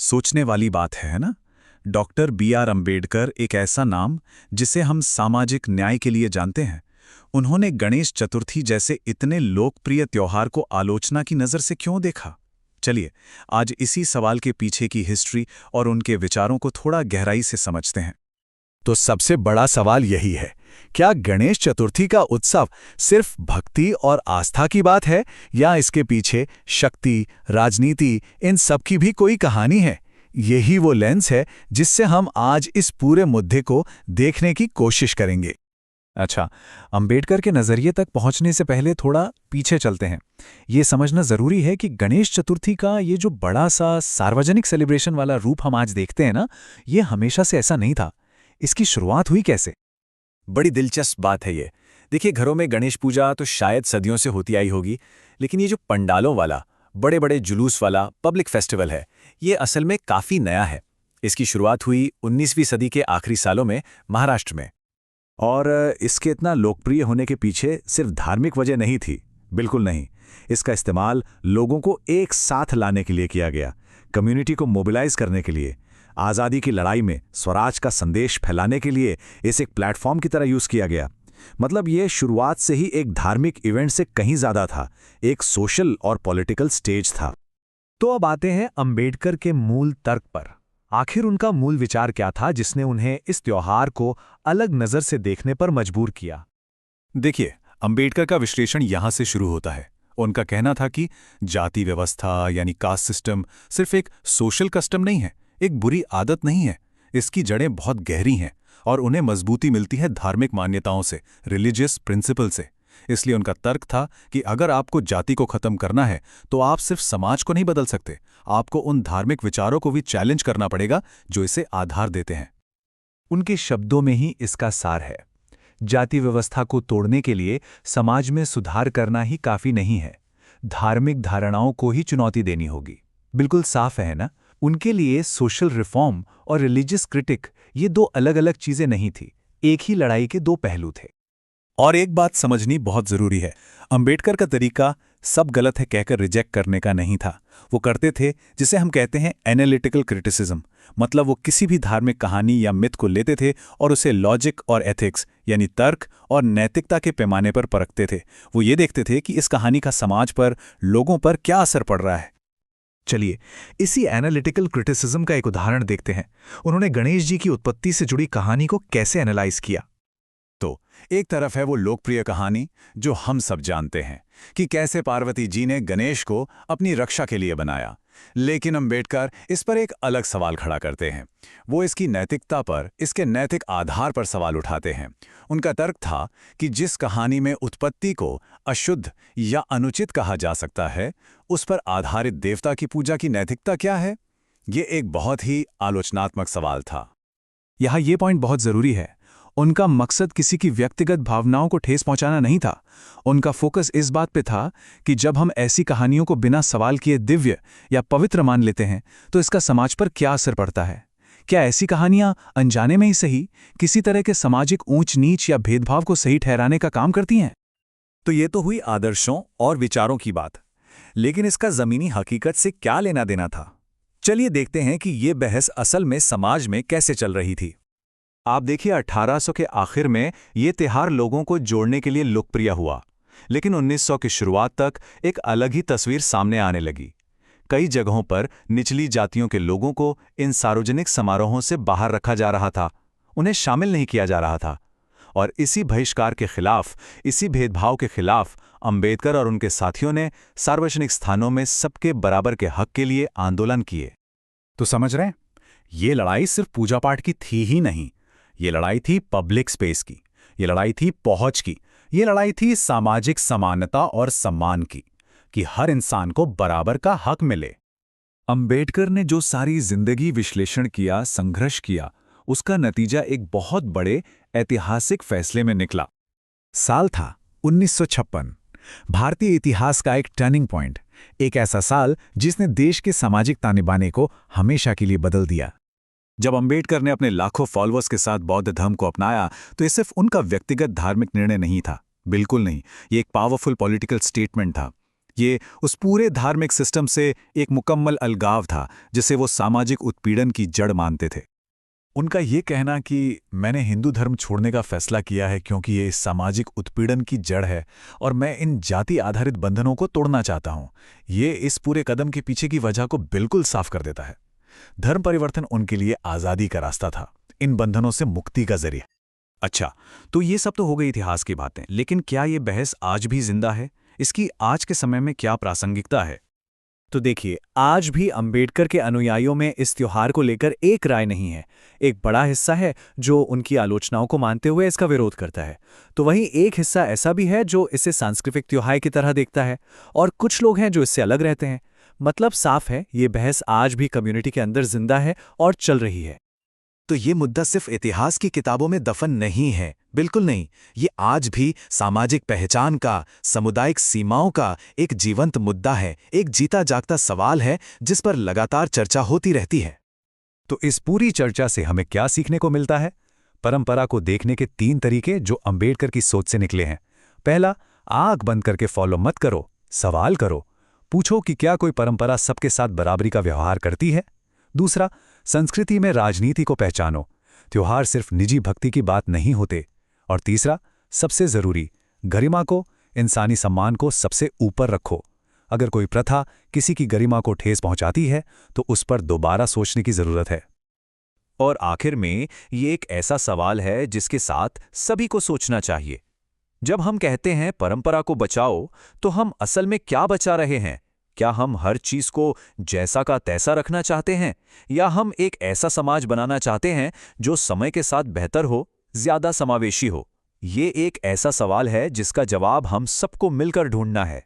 सोचने वाली बात है ना। Doctor B.R. अंबेडकर एक ऐसा नाम जिसे हम सामाजिक न्याय के लिए जानते हैं। उन्होंने गणेश चतुर्थी जैसे इतने लोकप्रिय त्योहार को आलोचना की नज़र से क्यों देखा? चलिए आज इसी सवाल के पीछे की हिस्ट्री और उनके विचारों को थोड़ा गहराई से समझते हैं। तो सबसे बड़ा सवाल यही है, क्या गणेश चतुर्थी का उत्सव सिर्फ भक्ति और आस्था की बात है या इसके पीछे शक्ति, राजनीति, इन सब की भी कोई कहानी है? यही वो लेंस है जिससे हम आज इस पूरे मुद्दे को देखने की कोशिश करेंगे। अच्छा, अंबेडकर के नज़रिए तक पहुंचने से पहले थोड़ा पीछे चलते हैं। ये समझना ज़रूरी है कि गणेश चतुर्थी का ये जो बड़ा सा सार्वजनिक सेलिब्रेशन वाला रूप हम आज देखते हैं ना, ये हमेशा से ऐसा नहीं था। इसकी शुरुआत हुई कैसे? बड़ी दिलचस्प बात है ये। देखिए, घरों में गणेश पूजा तो शायद सदियों से होती आई होगी, लेकिन ये जो पंडालों वाला, बड़े बड़े जुलूस वाला पब्लिक फेस्टिवल है, ये असल में काफ़ी नया है। इसकी शुरुआत हुई 19वीं सदी के आखिरी सालों में महाराष्ट्र में। और इसके इतना लोकप्रिय होने के पीछे सिर्फ धार्मिक वजह नहीं थी, बिल्कुल नहीं। इसका इस्तेमाल लोगों को एक साथ लाने के लिए किया गया, कम्युनिटी को मोबिलाइज करने के लिए, आज़ादी की लड़ाई में स्वराज का संदेश फैलाने के लिए इसे एक प्लेटफॉर्म की तरह यूज़ किया गया। मतलब ये शुरुआत से ही एक धार्मिक इवेंट से कहीं ज़्यादा था, एक सोशल और पॉलिटिकल स्टेज था। तो अब आते हैं अंबेडकर के मूल तर्क पर। आखिर उनका मूल विचार क्या था जिसने उन्हें इस त्योहार को अलग नज़र से देखने पर मजबूर किया? देखिए, अंबेडकर का विश्लेषण यहाँ से शुरू होता है। उनका कहना था कि जाति व्यवस्था यानी कास्ट सिस्टम सिर्फ एक सोशल कस्टम नहीं है, एक बुरी आदत नहीं है। इसकी जड़ें बहुत गहरी हैं और उन्हें मजबूती मिलती है धार्मिक मान्यताओं से, रिलीजियस प्रिंसिपल से। इसलिए उनका तर्क था कि अगर आपको जाति को खत्म करना है तो आप सिर्फ समाज को नहीं बदल सकते, आपको उन धार्मिक विचारों को भी चैलेंज करना पड़ेगा जो इसे आधार देते हैं। उनके शब्दों में ही इसका सार है। जाति व्यवस्था को तोड़ने के लिए समाज में सुधार करना ही काफी नहीं है, धार्मिक धारणाओं को ही चुनौती देनी होगी। बिल्कुल साफ है ना? उनके लिए सोशल रिफॉर्म और रिलीजियस क्रिटिक ये दो अलग अलग चीजें नहीं थी, एक ही लड़ाई के दो पहलू थे। और एक बात समझनी बहुत जरूरी है, अंबेडकर का तरीका सब गलत है कहकर रिजेक्ट करने का नहीं था। वो करते थे जिसे हम कहते हैं एनालिटिकल क्रिटिसिज्म। मतलब वो किसी भी धार्मिक कहानी या मिथ को लेते थे और उसे लॉजिक और एथिक्स यानी तर्क और नैतिकता के पैमाने पर परखते थे। वो ये देखते थे कि इस कहानी का समाज पर, लोगों पर क्या असर पड़ रहा है। चलिए इसी एनालिटिकल क्रिटिसिज्म का एक उदाहरण देखते हैं। उन्होंने गणेश जी की उत्पत्ति से जुड़ी कहानी को कैसे एनालाइज किया। तो एक तरफ है वो लोकप्रिय कहानी जो हम सब जानते हैं कि कैसे पार्वती जी ने गणेश को अपनी रक्षा के लिए बनाया, लेकिन अंबेडकर इस पर एक अलग सवाल खड़ा करते हैं। वो इसकी नैतिकता पर, इसके नैतिक आधार पर सवाल उठाते हैं। उनका तर्क था कि जिस कहानी में उत्पत्ति को अशुद्ध या अनुचित कहा जा सकता है, उस पर आधारित देवता की पूजा की नैतिकता क्या है? ये एक बहुत ही आलोचनात्मक सवाल था। यहाँ ये पॉइंट बहुत ज़रूरी है। उनका मकसद किसी की व्यक्तिगत भावनाओं को ठेस पहुंचाना नहीं था। उनका फोकस इस बात पे था कि जब हम ऐसी कहानियों को बिना सवाल किए दिव्य या पवित्र मान लेते हैं तो इसका समाज पर क्या असर पड़ता है। क्या ऐसी कहानियां अनजाने में ही सही किसी तरह के सामाजिक ऊंच नीच या भेदभाव को सही ठहराने का काम करती हैं? तो ये तो हुई आदर्शों और विचारों की बात, लेकिन इसका ज़मीनी हकीकत से क्या लेना देना था? चलिए देखते हैं कि ये बहस असल में समाज में कैसे चल रही थी। आप देखिए 1800 के आखिर में ये त्योहार लोगों को जोड़ने के लिए लोकप्रिय हुआ, लेकिन 1900 की शुरुआत तक एक अलग ही तस्वीर सामने आने लगी। कई जगहों पर निचली जातियों के लोगों को इन सार्वजनिक समारोहों से बाहर रखा जा रहा था, उन्हें शामिल नहीं किया जा रहा था। और इसी बहिष्कार के खिलाफ, इसी भेदभाव के खिलाफ अंबेडकर और उनके साथियों ने सार्वजनिक स्थानों में सबके बराबर के हक के लिए आंदोलन किए। तो समझ रहे हैं, ये लड़ाई सिर्फ पूजा पाठ की थी ही नहीं, ये लड़ाई थी पब्लिक स्पेस की, ये लड़ाई थी पहुंच की, ये लड़ाई थी सामाजिक समानता और सम्मान की, कि हर इंसान को बराबर का हक मिले। अंबेडकर ने जो सारी जिंदगी विश्लेषण किया, संघर्ष किया, उसका नतीजा एक बहुत बड़े ऐतिहासिक फैसले में निकला। साल था 1956, भारतीय इतिहास का एक टर्निंग पॉइंट, एक ऐसा साल जिसने देश के सामाजिक ताने बाने को हमेशा के लिए बदल दिया। जब अंबेडकर ने अपने लाखों फॉलोअर्स के साथ बौद्ध धर्म को अपनाया तो ये सिर्फ उनका व्यक्तिगत धार्मिक निर्णय नहीं था, बिल्कुल नहीं। ये एक पावरफुल पॉलिटिकल स्टेटमेंट था। ये उस पूरे धार्मिक सिस्टम से एक मुकम्मल अलगाव था जिसे वो सामाजिक उत्पीड़न की जड़ मानते थे। उनका ये कहना कि मैंने हिंदू धर्म छोड़ने का फैसला किया है क्योंकि ये इस सामाजिक उत्पीड़न की जड़ है और मैं इन जाति आधारित बंधनों को तोड़ना चाहता हूं, ये इस पूरे कदम के पीछे की वजह को बिल्कुल साफ कर देता है। धर्म परिवर्तन उनके लिए आज़ादी का रास्ता था, इन बंधनों से मुक्ति का जरिया। अच्छा, तो ये सब तो हो गई इतिहास की बातें, लेकिन क्या ये बहस आज भी जिंदा है? इसकी आज के समय में क्या प्रासंगिकता है? तो देखिए, आज भी अंबेडकर के अनुयायियों में इस त्योहार को लेकर एक राय नहीं है। एक बड़ा हिस्सा है जो उनकी आलोचनाओं को मानते हुए इसका विरोध करता है, तो वहीं एक हिस्सा ऐसा भी है जो इसे सांस्कृतिक त्योहार की तरह देखता है, और कुछ लोग हैं जो इससे अलग रहते हैं। मतलब साफ है, ये बहस आज भी कम्युनिटी के अंदर जिंदा है और चल रही है। तो ये मुद्दा सिर्फ इतिहास की किताबों में दफन नहीं है, बिल्कुल नहीं। ये आज भी सामाजिक पहचान का, सामुदायिक सीमाओं का एक जीवंत मुद्दा है, एक जीता जागता सवाल है जिस पर लगातार चर्चा होती रहती है। तो इस पूरी चर्चा से हमें क्या सीखने को मिलता है? परंपरा को देखने के 3 तरीके जो अंबेडकर की सोच से निकले हैं। पहला, आंख बंद करके फॉलो मत करो, सवाल करो। पूछो कि क्या कोई परंपरा सबके साथ बराबरी का व्यवहार करती है। दूसरा, संस्कृति में राजनीति को पहचानो, त्योहार सिर्फ निजी भक्ति की बात नहीं होते। और तीसरा, सबसे जरूरी, गरिमा को, इंसानी सम्मान को सबसे ऊपर रखो। अगर कोई प्रथा किसी की गरिमा को ठेस पहुंचाती है तो उस पर दोबारा सोचने की जरूरत है। और आखिर में ये एक ऐसा सवाल है जिसके साथ सभी को सोचना चाहिए। जब हम कहते हैं परंपरा को बचाओ, तो हम असल में क्या बचा रहे हैं? क्या हम हर चीज को जैसा का तैसा रखना चाहते हैं, या हम एक ऐसा समाज बनाना चाहते हैं जो समय के साथ बेहतर हो, ज्यादा समावेशी हो? ये एक ऐसा सवाल है जिसका जवाब हम सबको मिलकर ढूंढना है।